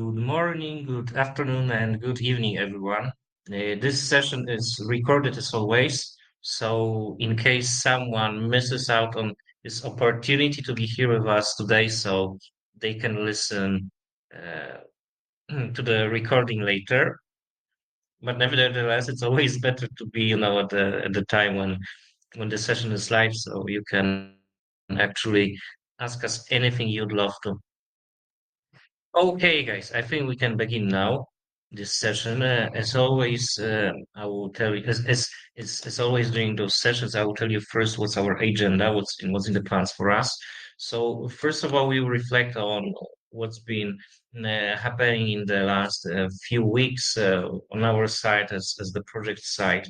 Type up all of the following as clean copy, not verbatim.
Good morning, good afternoon, and good evening, everyone. This session is recorded as always, so in case someone misses out on this opportunity to be here with us today, so they can listen uh, to the recording later. But nevertheless, it's always better to be, at the time when the session is live, so you can actually ask us anything you'd love to. Okay, guys, I think we can begin now this session. As always, I will tell you, as always during those sessions, I will tell you first what's our agenda, what's in the plans for us. So first of all, we will reflect on what's been happening in the last few weeks on our side as the project side.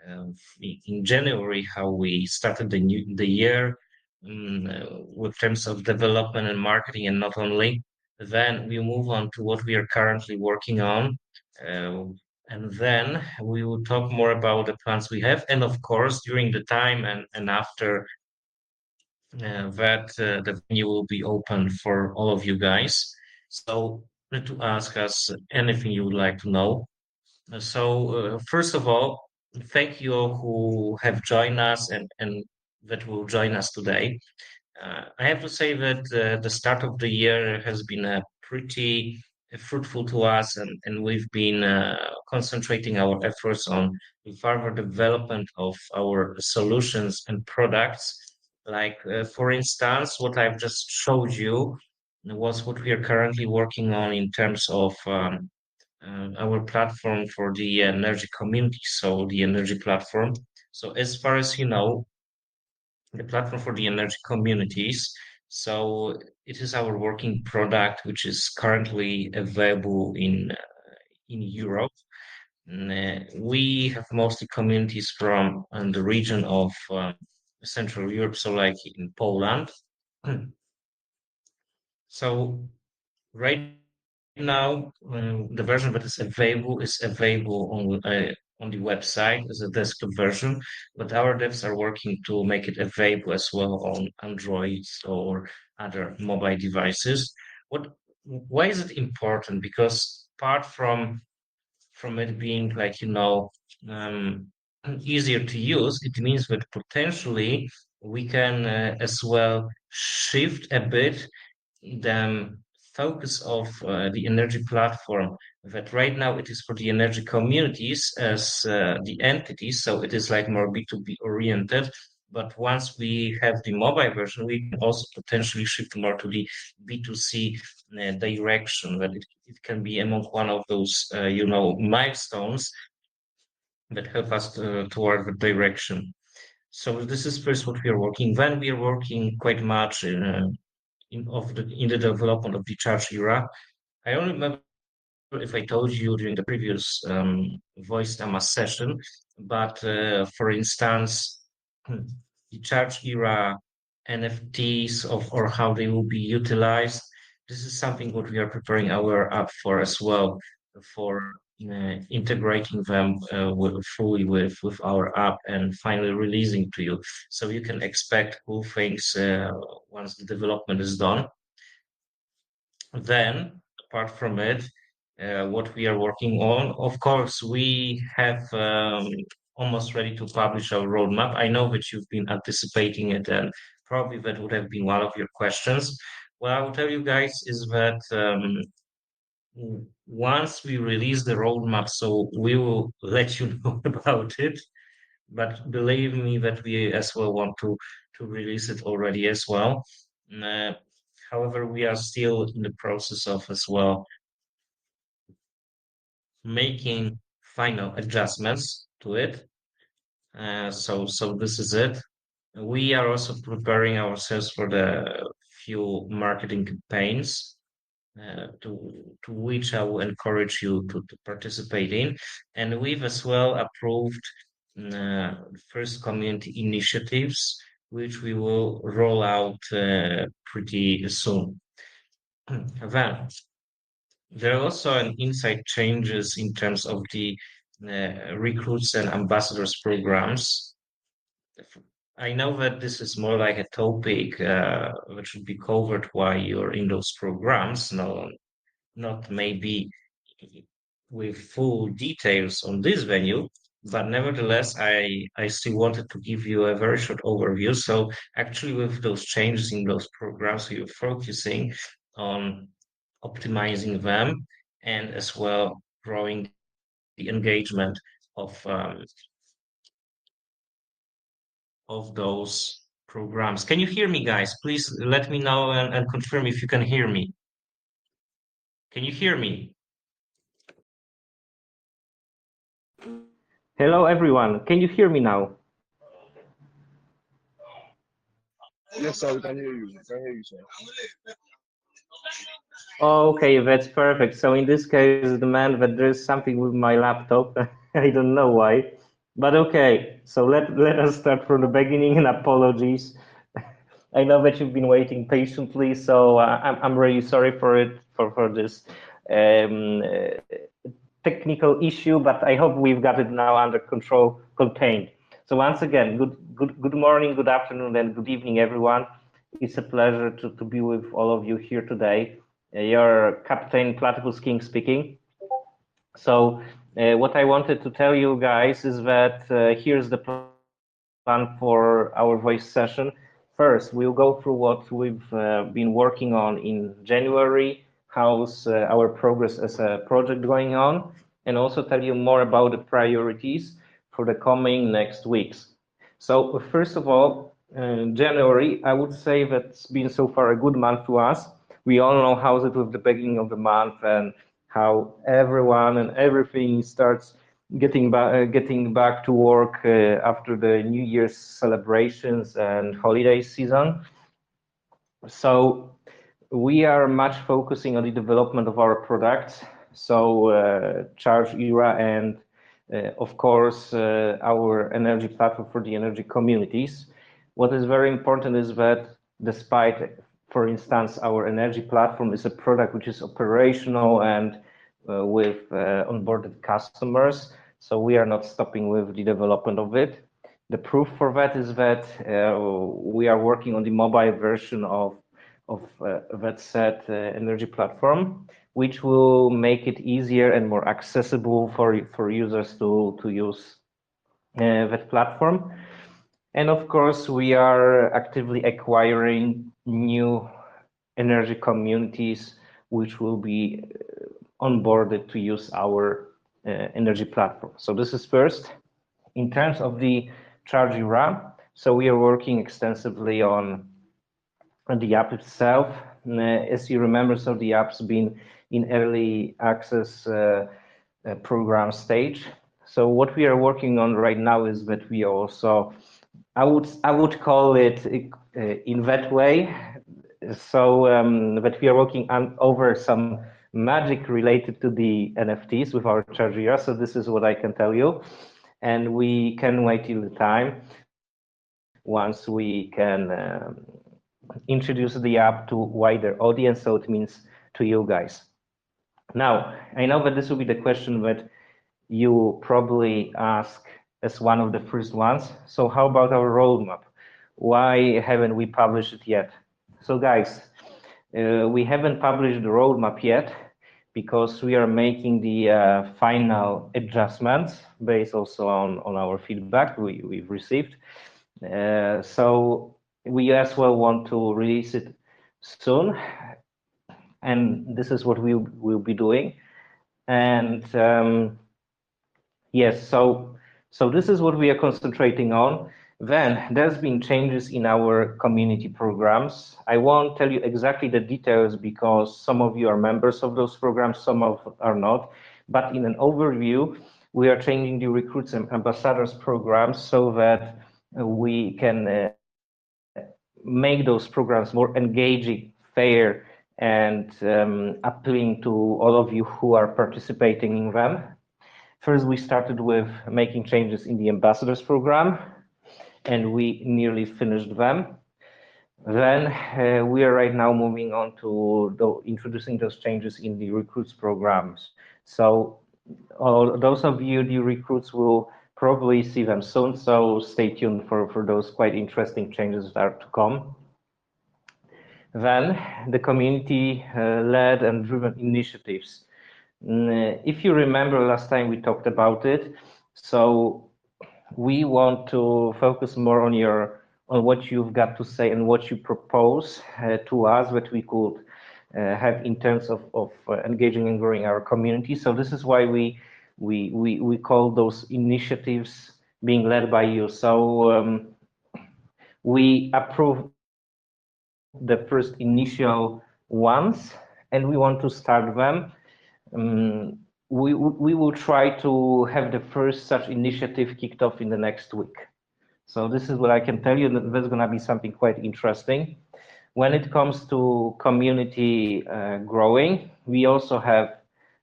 Uh, in January, how we started the year with terms of development and marketing, and not only. Then we move on to what we are currently working on. Uh, and then we will talk more about the plans we have. And of course, during the time and after that, the venue will be open for all of you guys. So to ask us anything you would like to know. First of all, thank you all who have joined us and that will join us today. I have to say that the start of the year has been pretty fruitful to us, and we've been concentrating our efforts on the further development of our solutions and products. Like, for instance, what I've just showed you was what we are currently working on in terms of our platform for the energy community, so the energy platform. So, as far as you know, the platform for the energy communities. So it is our working product, which is currently available in Europe. We have mostly communities from the region of Central Europe, so like in Poland. So right now, the version that is available on the website as a desktop version, but our devs are working to make it available as well on Android or other mobile devices. What, why is it important? Because apart from it being like um, easier to use, it means that potentially we can as well shift a bit the focus of the energy platform, that right now it is for the energy communities as the entities, so it is like more B2B oriented. But once we have the mobile version, we can also potentially shift more to the B2C direction, that it can be among one of those, milestones that help us toward the direction. So this is first what we are working. Then we are working quite much in the development of the charge era. I don't remember if I told you during the previous voice demo session, but for instance, the charge era NFTs of or how they will be utilized. This is something what we are preparing our app for as well, for integrating them fully with our app and finally releasing to you. So you can expect cool things once the development is done. Then, apart from it, what we are working on, of course, we have almost ready to publish our roadmap. I know that you've been anticipating it, and probably that would have been one of your questions. What I will tell you guys is that once we release the roadmap, so we will let you know about it. But believe me that we as well want to release it already as well. Uh, However, we are still in the process of as well making final adjustments to it. So this is it. We are also preparing ourselves for the few marketing campaigns to which I will encourage you to participate in. And we've as well approved first community initiatives, which we will roll out pretty soon. Then there are also an inside changes in terms of the recruits and ambassadors programs. I know that this is more like a topic that should be covered while you're in those programs, not maybe with full details on this venue, but nevertheless, I still wanted to give you a very short overview. So actually, with those changes in those programs, we are focusing on optimizing them and as well growing the engagement of um, of those programs. Can you hear me, guys? Please let me know and confirm if you can hear me. Can you hear me? Hello, everyone. Can you hear me now? Yes, sir, we can hear you. We can hear you, sir. Okay, that's perfect. So in this case, the man that there is something with my laptop. I don't know why, but okay. So let us start from the beginning. And apologies. I know that you've been waiting patiently, so I'm really sorry for it for this um, uh, technical issue, but I hope we've got it now under control, contained. So once again, good morning, good afternoon, and good evening, everyone. It's a pleasure to be with all of you here today. Your Captain Platypus King speaking. So what I wanted to tell you guys is that here's the plan for our voice session. First, we'll go through what we've been working on in January, how's our progress as a project going on, and also tell you more about the priorities for the coming next weeks. So first of all, January, I would say that's been so far a good month to us. We all know how's it with the beginning of the month and how everyone and everything starts getting back to work after the New Year's celebrations and holiday season. So we are much focusing on the development of our products. So Charge Era and of course our energy platform for the energy communities. What is very important is that despite, for instance, our energy platform is a product which is operational and with onboarded customers, so we are not stopping with the development of it. The proof for that is that we are working on the mobile version of that said energy platform, which will make it easier and more accessible for users to use that platform. And of course, we are actively acquiring new energy communities which will be onboarded to use our energy platform. So this is first. In terms of the Charge Era, so we are working extensively on the app itself. As you remember, so the app's been in early access program stage. So what we are working on right now is that we also, I would call it in that way. So that we are working on over some magic related to the NFTs with our Charge. So this is what I can tell you, and we can wait till the time once we can introduce the app to wider audience. So it means to you guys. Now, I know that this will be the question that you probably ask as one of the first ones. So how about our roadmap? Why haven't we published it yet? So guys, we haven't published the roadmap yet because we are making the final adjustments based also on our feedback we've received. So we as well want to release it soon, and this is what we will be doing. And yes, so this is what we are concentrating on. Then there's been changes in our community programs. I won't tell you exactly the details because some of you are members of those programs, some of are not. But in an overview, we are changing the recruits and ambassadors programs so that we can make those programs more engaging, fair, and appealing to all of you who are participating in them. First, we started with making changes in the ambassadors program, and we nearly finished them. Then we are right now moving on to introducing those changes in the recruits programs. So those of you, the recruits, will probably see them soon. So stay tuned for those quite interesting changes that are to come. then the community led and driven initiatives. If you remember last time we talked about it, so we want to focus more on what you've got to say and what you propose to us, what we could have in terms of engaging and growing our community. So this is why we call those initiatives being led by you. So we approve the first initial ones, and we want to start them. We will try to have the first such initiative kicked off in the next week. So this is what I can tell you. That's going to be something quite interesting. When it comes to community growing, we also have a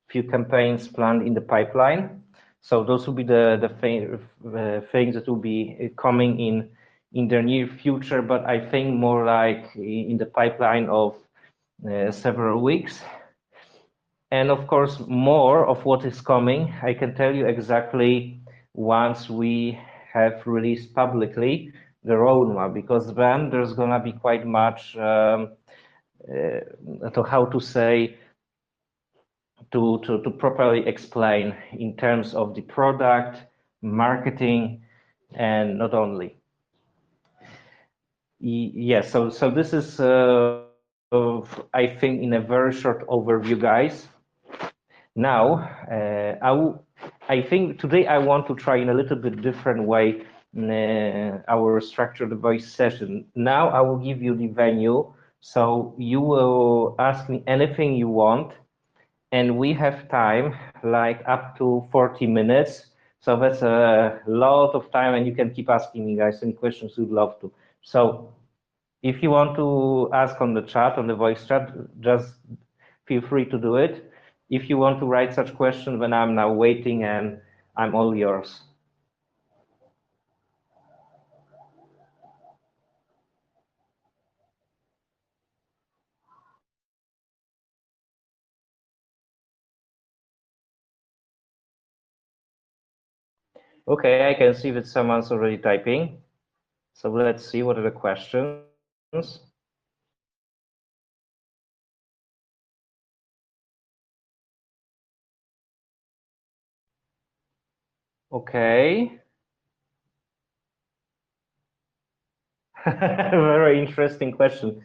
few campaigns planned in the pipeline. So those will be the things that will be coming in the near future, but I think more like in the pipeline of several weeks. And of course, more of what is coming, I can tell you exactly once we have released publicly the roadmap, because then there's going to be quite much to how to say, to properly explain in terms of the product, marketing, and not only. Yes, so this is, I think, in a very short overview, guys. Now, I think today I want to try in a little bit different way our structured voice session. Now I will give you the venue, so you will ask me anything you want, and we have time like up to 40 minutes. So that's a lot of time, and you can keep asking me, guys, any questions you'd love to. So if you want to ask on the chat, on the voice chat, just feel free to do it. If you want to write such questions, then I'm now waiting and I'm all yours. Okay, I can see that someone's already typing. So let's see what are the questions. Okay. Very interesting question.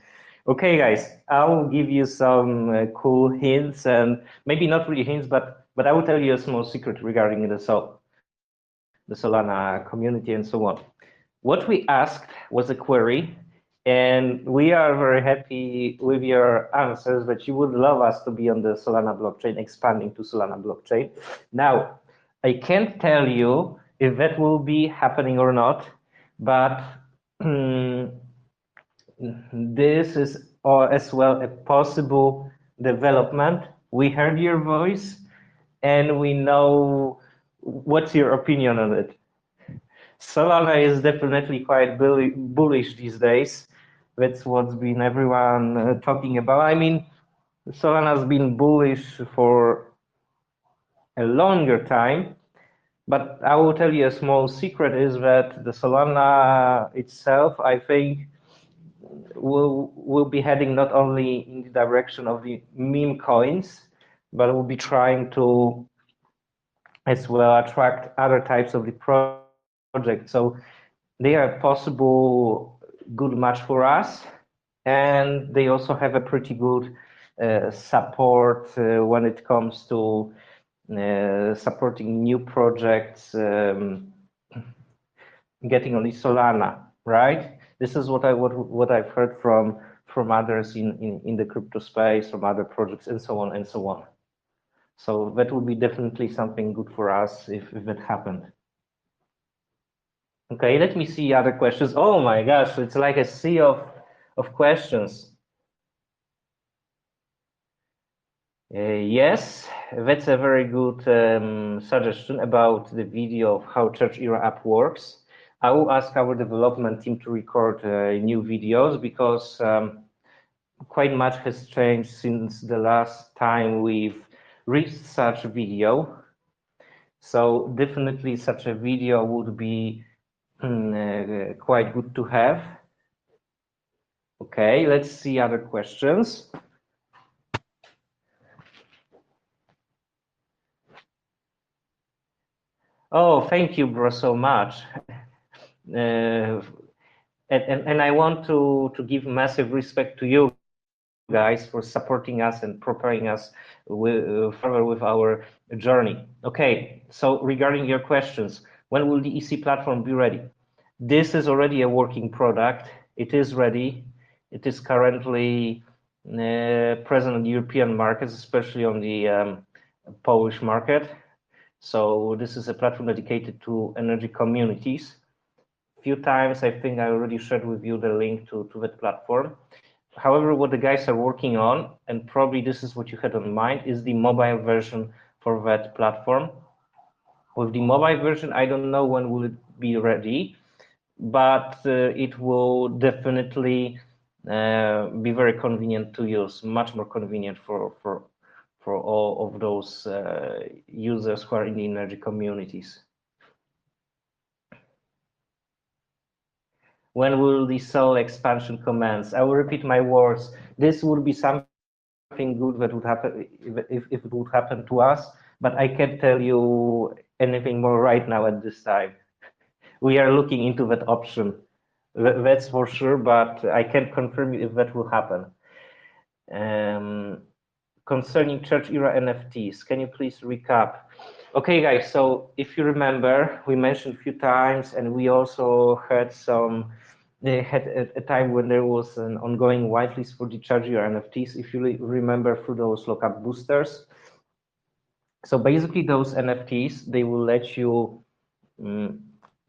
Okay, guys, I will give you some cool hints, and maybe not really hints, but I will tell you a small secret regarding the Solana community and so on. What we asked was a query, and we are very happy with your answers that you would love us to be on the Solana blockchain, expanding to Solana blockchain. Now, I can't tell you if that will be happening or not, but this is as well a possible development. We heard your voice, and we know what's your opinion on it. Solana is definitely quite bullish these days. That's what's been everyone talking about. I mean, Solana's been bullish for a longer time, but I will tell you a small secret is that the Solana itself, I think, will be heading not only in the direction of the meme coins, but will be trying to as well attract other types of the projects. So they are a possible good match for us, and they also have a pretty good support when it comes to supporting new projects, getting on the Solana, right? This is what I've heard from others in the crypto space, from other projects, and so on and so on. So that would be definitely something good for us if that happened. Okay, let me see other questions. Oh my gosh, it's like a sea of questions. Yes, that's a very good suggestion about the video of how Church Era app works. I will ask our development team to record new videos because quite much has changed since the last time we've reached such a video. So definitely such a video would be quite good to have. Okay, let's see other questions. Oh, thank you, bro, so much. And I want to give massive respect to you guys for supporting us and preparing us further with our journey. Okay, so regarding your questions, when will the EC platform be ready? This is already a working product. It is ready. It is currently present in the European markets, especially on the Polish market. So this is a platform dedicated to energy communities. Few times, I think I already shared with you the link to that platform. However, what the guys are working on, and probably this is what you had on mind, is the mobile version for that platform. With the mobile version, I don't know when will it be ready, but it will definitely be very convenient to use, much more convenient for all of those users who are in the energy communities. When will the cell expansion commence? I will repeat my words. This would be something good that would happen if it would happen to us, but I can't tell you anything more right now at this time. We are looking into that option. That's for sure, but I can't confirm if that will happen. Concerning church era NFTs, can you please recap? Okay, guys, so if you remember, we mentioned a few times, and we also had they had a time when there was an ongoing whitelist for the church era NFTs, if you remember, through those lockup boosters. So basically, those NFTs, they will let you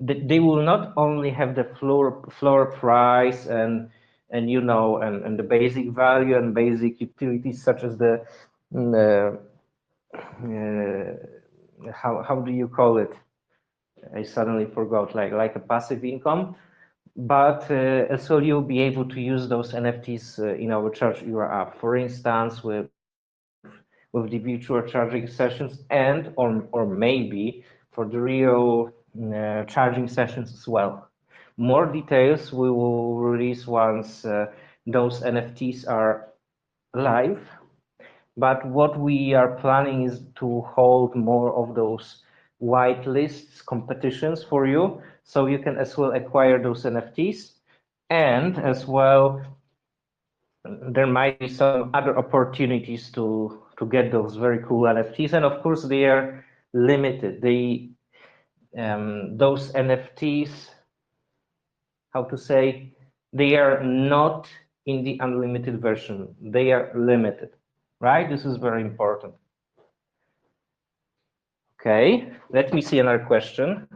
they will not only have the floor price and the basic value and basic utilities such as the how do you call it? I suddenly forgot, like a passive income, but also you'll be able to use those NFTs in our Charge Era app, for instance, with the virtual charging sessions or maybe for the real charging sessions as well. More details we will release once those NFTs are live. But what we are planning is to hold more of those white lists competitions for you, so you can as well acquire those NFTs, and as well there might be some other opportunities to get those very cool NFTs, and of course they are limited. Those NFTs, how to say, they are not in the unlimited version. They are limited, right? This is very important. Okay, let me see another question.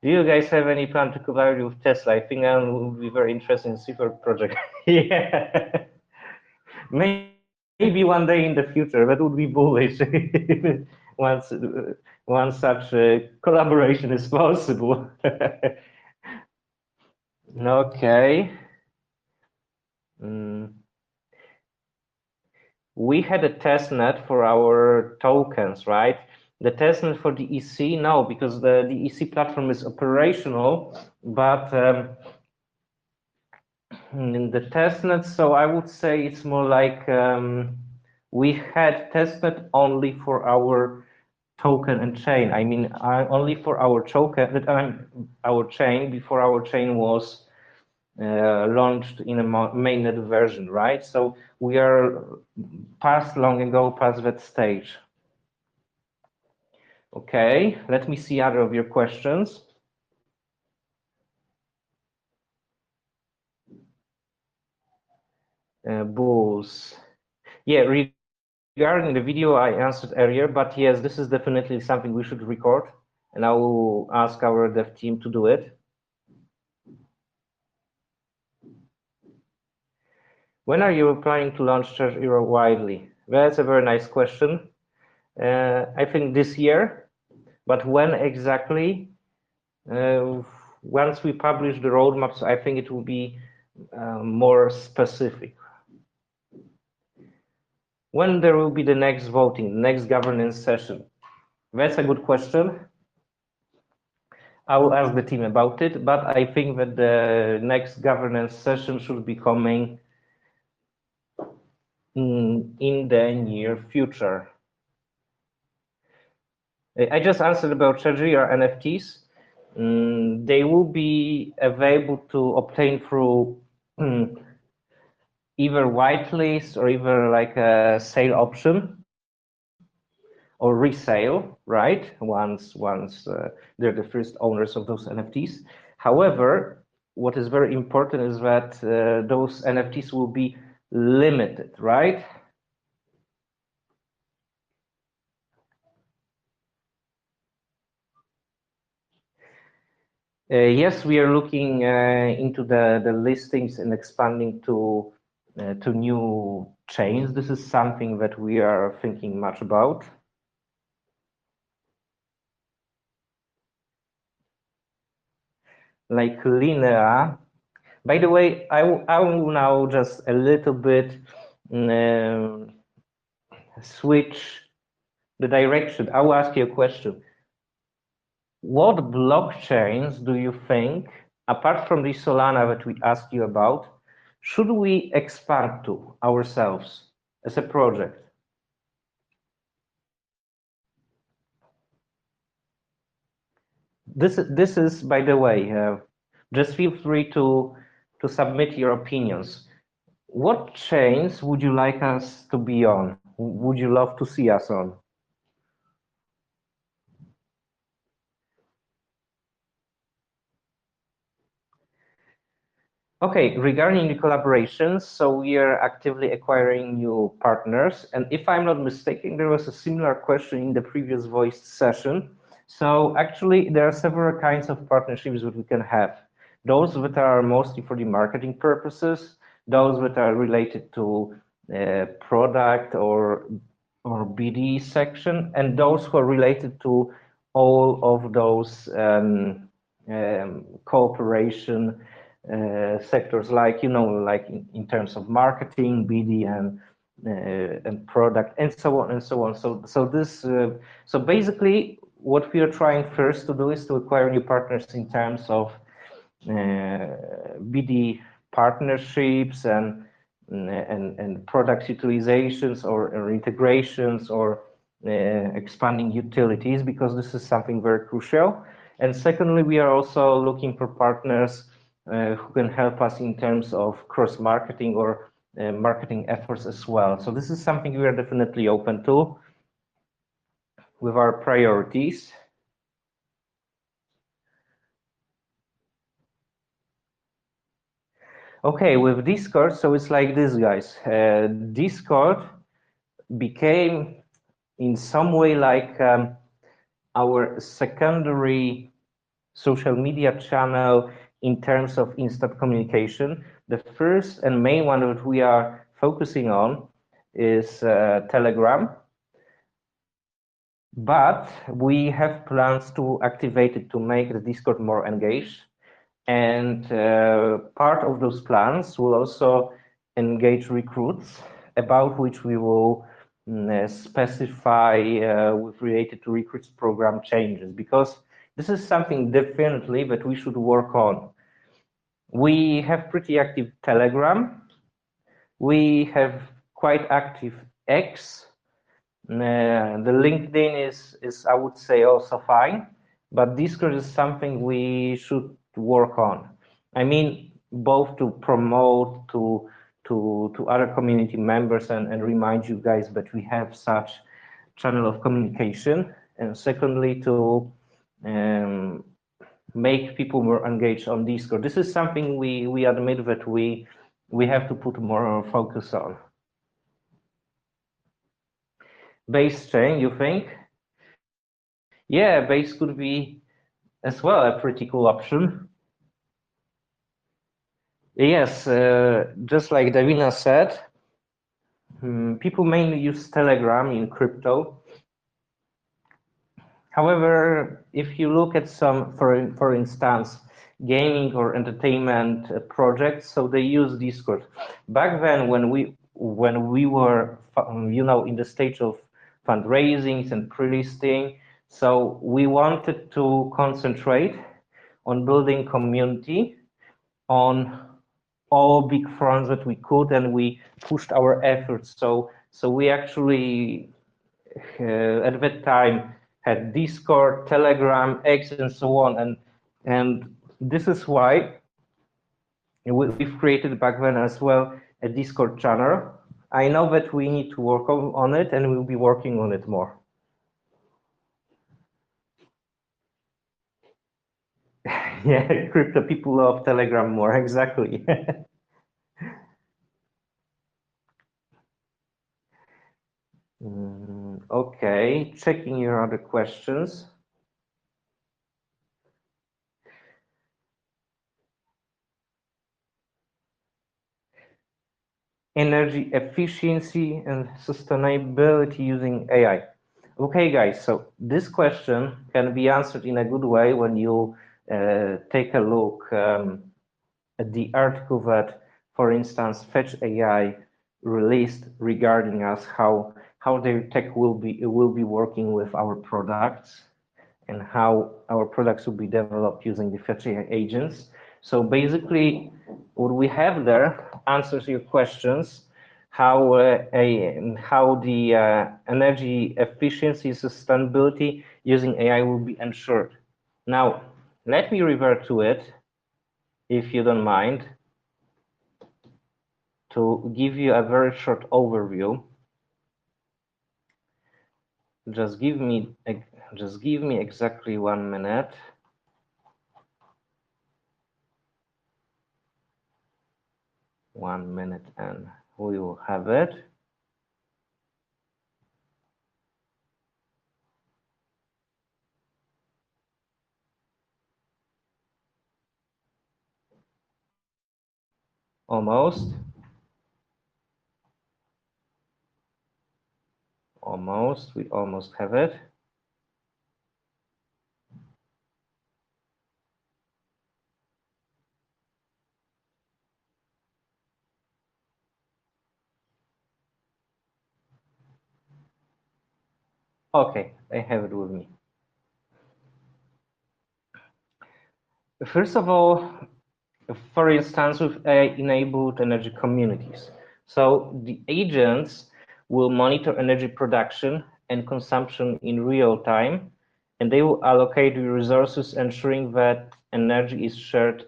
Do you guys have any plan to collaborate with Tesla? I think that would be very interesting in C4E project. Yeah. Maybe one day in the future, that would be bullish once such collaboration is possible. Okay. We had a testnet for our tokens, right? The testnet for the EC, no, because the EC platform is operational, but in the testnet, so I would say it's more like we had testnet only for our token and chain. I mean, only for our token, our chain, before our chain was launched in a mainnet version, right? So we are long ago past that stage. Okay, let me see other of your questions. Bulls. Yeah, regarding the video I answered earlier, but yes, this is definitely something we should record, and I will ask our dev team to do it. When are you planning to launch Charge Era widely? That's a very nice question. I think this year, but when exactly? Once we publish the roadmaps, I think it will be more specific. When there will be the next voting, the next governance session? That's a good question. I will ask the team about it, but I think that the next governance session should be coming in the near future. I just answered about treasury or NFTs. They will be available to obtain through either whitelist or either like a sale option or resale, right? Once they're the first owners of those NFTs. However, what is very important is that those NFTs will be limited, right? Yes, we are looking into the listings and expanding to new chains. This is something that we are thinking much about. Like Linea. By the way, I will now just a little bit switch the direction. I will ask you a question. What blockchains do you think, apart from the Solana that we asked you about, should we expand to ourselves as a project? This is, by the way, just feel free to submit your opinions. What chains would you like us to be on? Would you love to see us on? Okay, regarding the collaborations, so we are actively acquiring new partners. And if I'm not mistaken, there was a similar question in the previous voice session. So actually, there are several kinds of partnerships that we can have. Those that are mostly for the marketing purposes, those that are related to product or BD section, and those who are related to all of those cooperation sectors, like like in terms of marketing, BD, and product, and so on and so on. So basically, what we are trying first to do is to acquire new partners in terms of BD partnerships and product utilizations or integrations or expanding utilities, because this is something very crucial. And secondly, we are also looking for partners who can help us in terms of cross-marketing or marketing efforts as well. So this is something we are definitely open to with our priorities. Okay, with Discord, so it's like this, guys. Discord became in some way like our secondary social media channel in terms of instant communication. The first and main one that we are focusing on is Telegram, but we have plans to activate it to make the Discord more engaged. And part of those plans will also engage recruits, about which we will specify with related to recruits program changes, because this is something definitely that we should work on. We have pretty active Telegram. We have quite active X. The LinkedIn is, I would say, also fine, but Discord is something we should work on. I mean, both to promote to other community members and remind you guys that we have such channel of communication, and secondly to make people more engaged on Discord. This is something we admit that we have to put more focus on. Base chain, you think? Yeah, base could be as well a pretty cool option. Yes, just like Davina said, people mainly use Telegram in crypto. However, if you look at some, for instance, gaming or entertainment projects, so they use Discord. Back then, when we were, in the stage of fundraisings and pre-listing, so we wanted to concentrate on building community on all big fronts that we could, and we pushed our efforts. So we actually at that time had Discord, Telegram, X, and so on, and this is why we've created back then as well a Discord channel. I know that we need to work on it, and we'll be working on it more. Yeah, crypto people love Telegram more, exactly. Okay, checking your other questions. Energy efficiency and sustainability using AI. Okay, guys, so this question can be answered in a good way when you take a look at the article that, for instance, Fetch AI released regarding us, how their tech will be working with our products and how our products will be developed using the Fetch AI agents. So basically, what we have there answers your questions, how the energy efficiency sustainability using AI will be ensured. Now, let me revert to it, if you don't mind, to give you a very short overview. Just give me exactly 1 minute. 1 minute and we will have it. Almost. We almost have it. Okay, I have it with me. First of all, for instance, with AI-enabled energy communities. So the agents will monitor energy production and consumption in real time, and they will allocate the resources, ensuring that energy is shared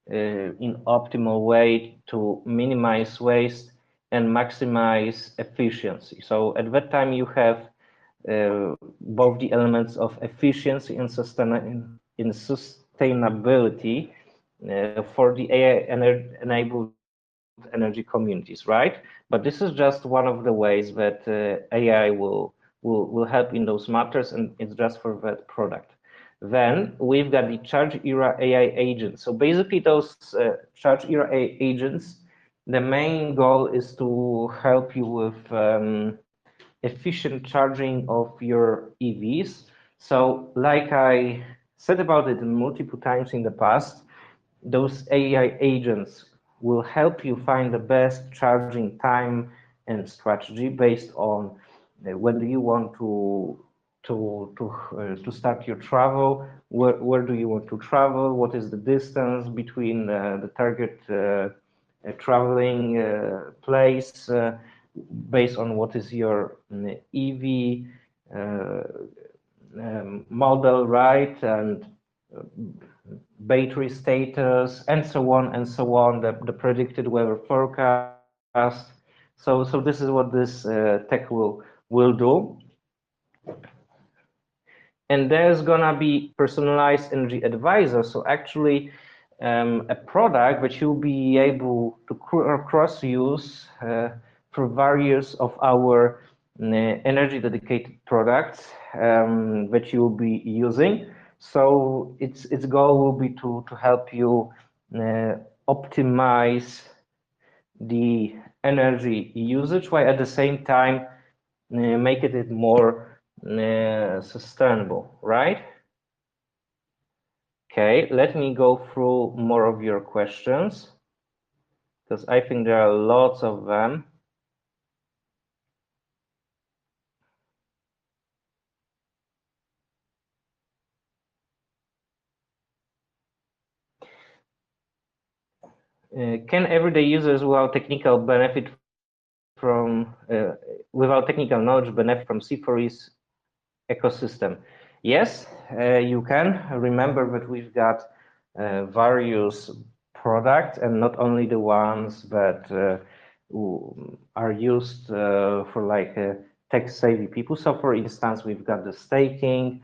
in optimal way to minimize waste and maximize efficiency. So at that time, you have both the elements of efficiency and sustainability for the AI-enabled energy communities, right? But this is just one of the ways that AI will help in those matters, and it's just for that product. Then we've got the Charge Era AI agents. So basically, those Charge Era AI agents, the main goal is to help you with efficient charging of your EVs. So like I said about it multiple times in the past, those AI agents will help you find the best charging time and strategy based on when do you want to start your travel, where do you want to travel, what is the distance between the target traveling place, based on what is your EV model, right, and battery status, and so on, the predicted weather forecast. So this is what this tech will do. And there's gonna be personalized energy advisor. So actually, a product that you'll be able to cross use for various of our energy dedicated products that you'll be using. So its goal will be to help you optimize the energy usage, while at the same time make it more sustainable, right? Okay, let me go through more of your questions, because I think there are lots of them. Can everyday users without technical benefit from without technical knowledge benefit from C4E's ecosystem? Yes, you can. Remember that we've got various products and not only the ones that are used for like tech-savvy people. So for instance, we've got the staking.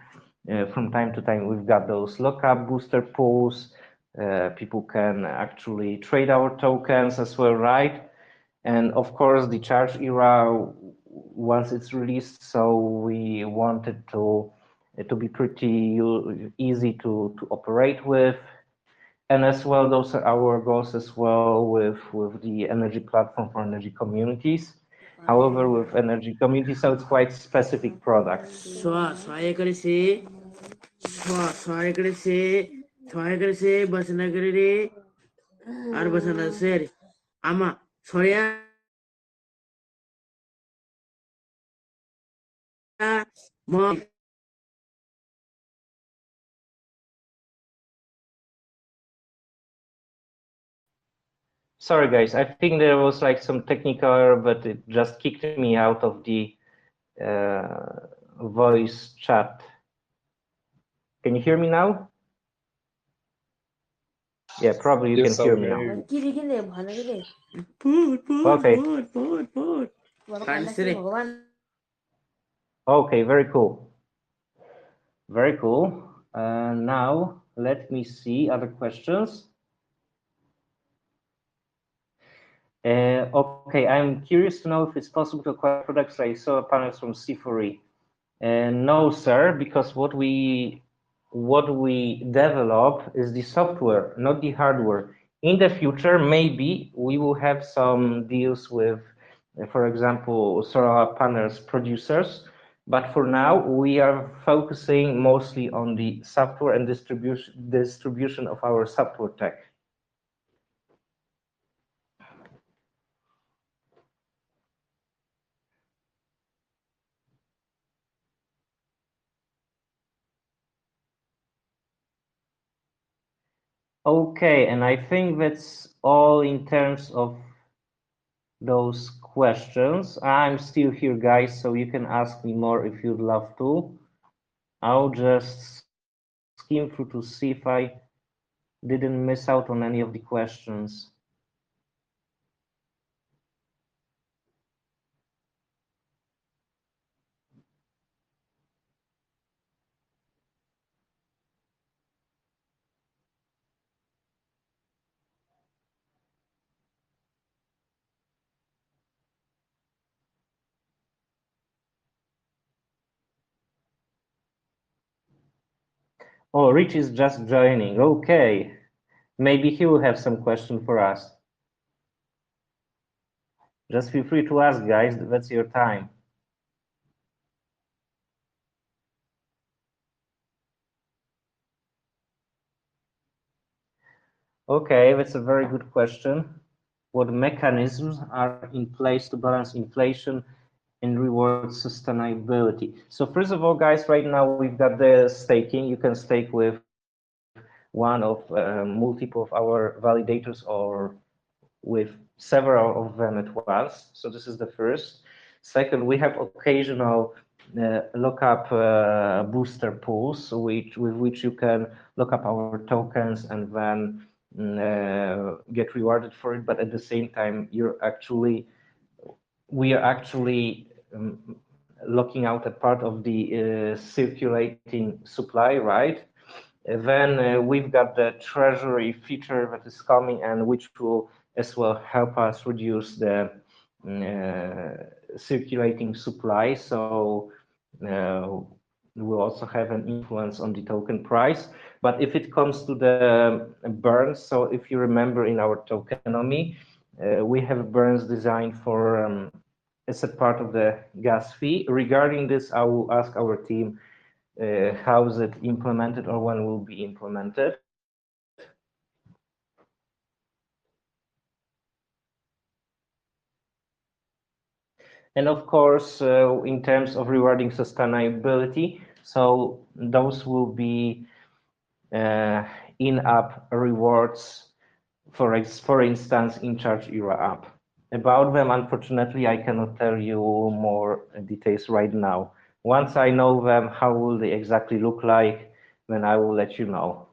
From time to time, we've got those lockup booster pools. People can actually trade our tokens as well, right? And of course, the charge era, once it's released, so we wanted to be pretty easy to operate with. And as well, those are our goals as well with the energy platform for energy communities. However, with energy communities, so it's quite specific product. Sorry, guys. I think there was like some technical error, but it just kicked me out of the voice chat. Can you hear me now? Yeah, probably you Yes, can sir, hear we me can now. hear you. Okay. Okay, very cool. Very cool. Now, let me see other questions. Okay, I'm curious to know if it's possible to acquire products like solar panels from C4E. No, sir, because what we develop is the software, not the hardware. In the future, maybe we will have some deals with, for example, solar panels producers. But for now, we are focusing mostly on the software and distribution of our software tech. Okay, and I think that's all in terms of those questions. I'm still here, guys, so you can ask me more if you'd love to. I'll just skim through to see if I didn't miss out on any of the questions. Oh, Rich is just joining. Okay. Maybe he will have some question for us. Just feel free to ask, guys. That's your time. Okay, that's a very good question. What mechanisms are in place to balance inflation and reward sustainability? So first of all, guys, right now we've got the staking. You can stake with one of multiple of our validators or with several of them at once. So this is the first. Second, we have occasional lockup booster pools, with which you can look up our tokens and then get rewarded for it. But at the same time, we are actually locking out a part of the circulating supply, right? Then we've got the treasury feature that is coming and which will as well help us reduce the circulating supply. So we'll also have an influence on the token price. But if it comes to the burns, so if you remember in our tokenomics, we have burns designed for as a part of the gas fee. Regarding this, I will ask our team how is it implemented or when will be implemented. And of course, in terms of rewarding sustainability, so those will be in-app rewards for instance, in charge era app. About them, unfortunately, I cannot tell you more details right now. Once I know them, how will they exactly look like, then I will let you know.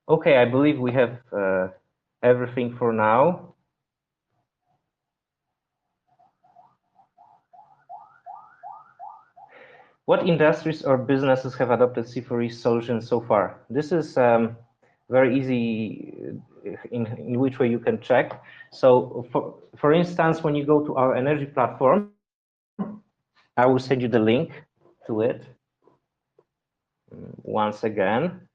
Okay, I believe we have everything for now. What industries or businesses have adopted C4E solutions so far? This is very easy in which way you can check. So for instance, when you go to our energy platform, I will send you the link to it once again.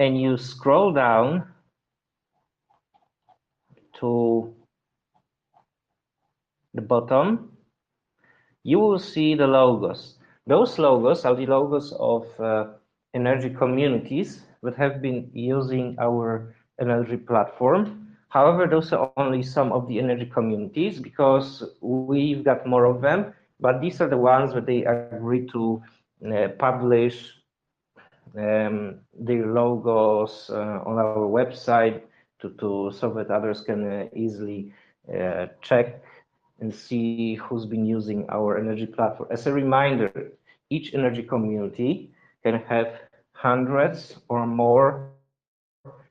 And you scroll down to the bottom, you will see the logos. Those logos are the logos of energy communities that have been using our energy platform. However, those are only some of the energy communities because we've got more of them, but these are the ones that they agreed to publish their logos on our website so that others can easily check and see who's been using our energy platform. As a reminder, each energy community can have hundreds or more,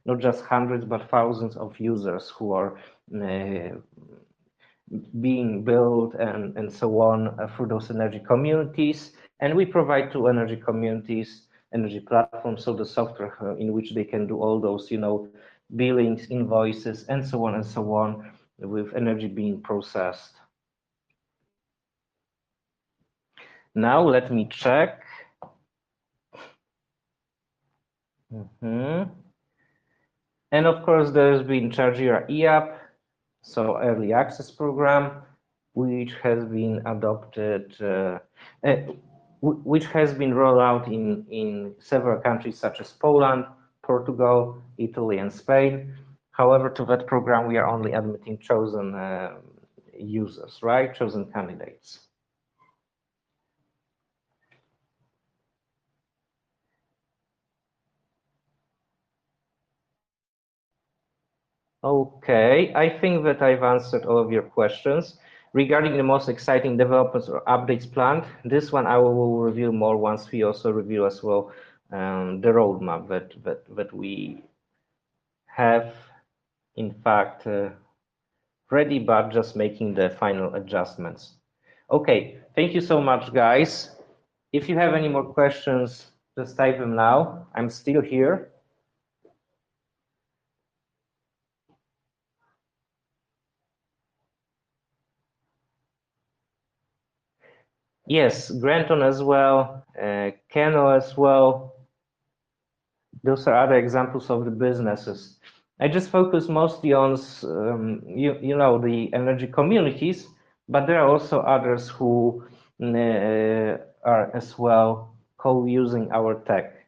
not just hundreds, but thousands of users who are being built and so on through those energy communities. And we provide to energy communities energy platforms, so the software in which they can do all those, billings, invoices, and so on, with energy being processed. Now let me check. And of course, there's been Chargera EAP, so early access program, which has been adopted, which has been rolled out in several countries such as Poland, Portugal, Italy, and Spain. However, to that program, we are only admitting chosen users, right? Chosen candidates. Okay, I think that I've answered all of your questions. Regarding the most exciting developments or updates planned, this one I will review more once we also review as well the roadmap that we have, in fact, ready, but just making the final adjustments. Okay, thank you so much, guys. If you have any more questions, just type them now. I'm still here. Yes, Granton as well, Kano as well. Those are other examples of the businesses. I just focus mostly on, the energy communities, but there are also others who are as well co-using our tech.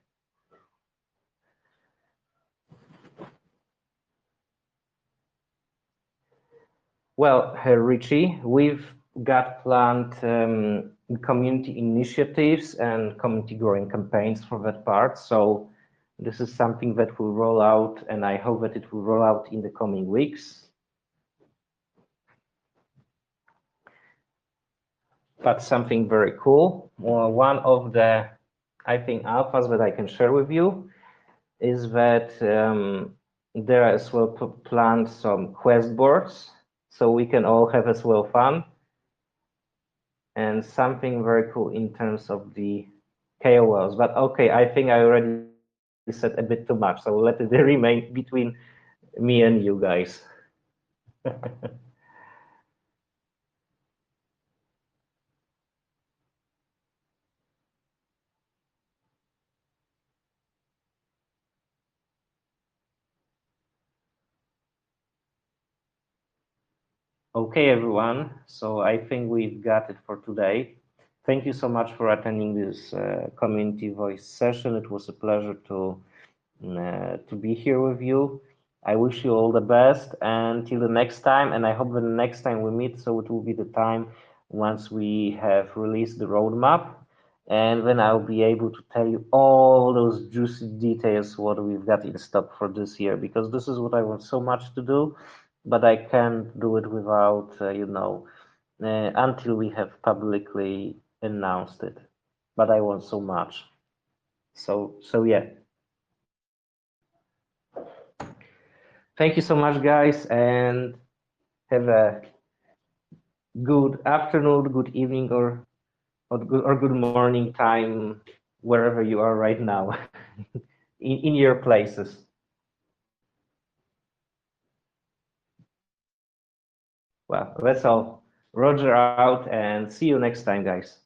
Well, Richie, we've got planned community initiatives and community growing campaigns for that part. So this is something that will roll out, and I hope that it will roll out in the coming weeks. But something very cool. Well, one of the, I think, alphas that I can share with you is that there are as well planned some quest boards, so we can all have as well fun. And something very cool in terms of the KOLs. But okay, I think I already said a bit too much, so let it remain between me and you guys. Okay, everyone. So I think we've got it for today. Thank you so much for attending this community voice session. It was a pleasure to to be here with you. I wish you all the best until the next time, and I hope the next time we meet, so it will be the time once we have released the roadmap, and then I'll be able to tell you all those juicy details what we've got in stock for this year, because this is what I want so much to do, but I can't do it without, until we have publicly announced it. But I want so much. So yeah. Thank you so much, guys, and have a good afternoon, good evening, or good morning time wherever you are right now in your places. Well, that's all. Roger out, and see you next time, guys.